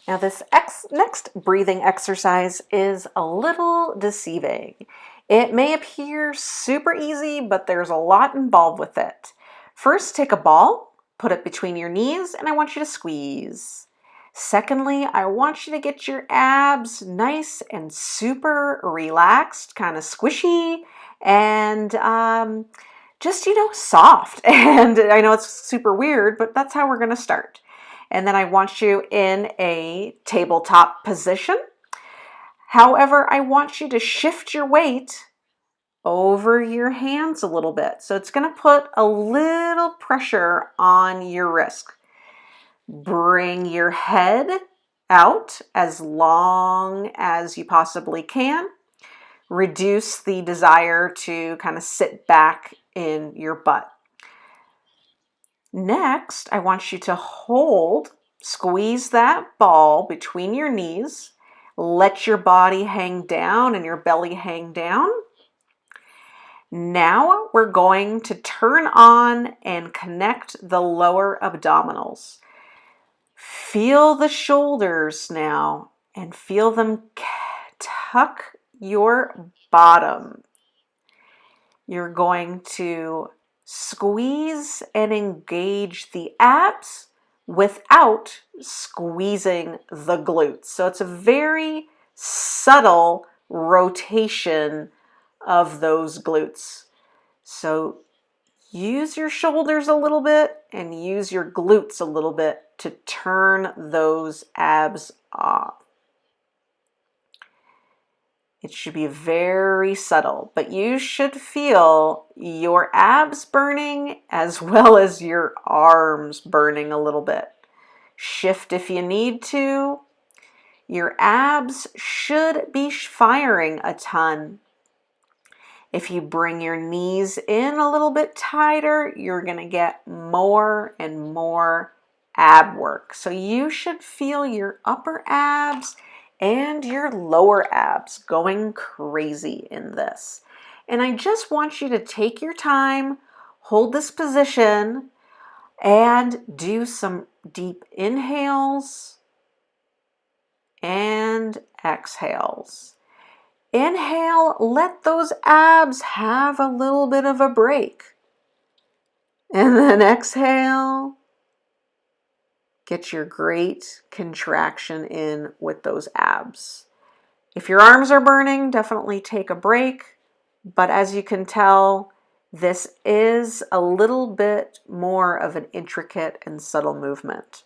Now this next breathing exercise is a little deceiving. It may appear super easy, but there's a lot involved with it. First, take a ball, put it between your knees, and I want you to squeeze. Secondly, I want you to get your abs nice and super relaxed, kind of squishy, and just, soft. And I know it's super weird, but that's how we're going to start. And then I want you in a tabletop position. However, I want you to shift your weight over your hands a little bit. So it's going to put a little pressure on your wrist. Bring your head out as long as you possibly can. Reduce the desire to kind of sit back in your butt. Next, I want you to squeeze that ball between your knees. Let your body hang down and your belly hang down. Now we're going to turn on and connect the lower abdominals. Feel the shoulders now and feel them tuck your bottom. You're going to squeeze and engage the abs without squeezing the glutes. So it's a very subtle rotation of those glutes. So use your shoulders a little bit and use your glutes a little bit to turn those abs off. It should be very subtle, but you should feel your abs burning as well as your arms burning a little bit. Shift if you need to. Your abs should be firing a ton. If you bring your knees in a little bit tighter, you're going to get more and more ab work. So you should feel your upper abs and your lower abs going crazy in this. And I just want you to take your time, hold this position, and do some deep inhales and exhales. Inhale, let those abs have a little bit of a break. And then exhale, get your great contraction in with those abs. If your arms are burning, definitely take a break. But as you can tell, this is a little bit more of an intricate and subtle movement.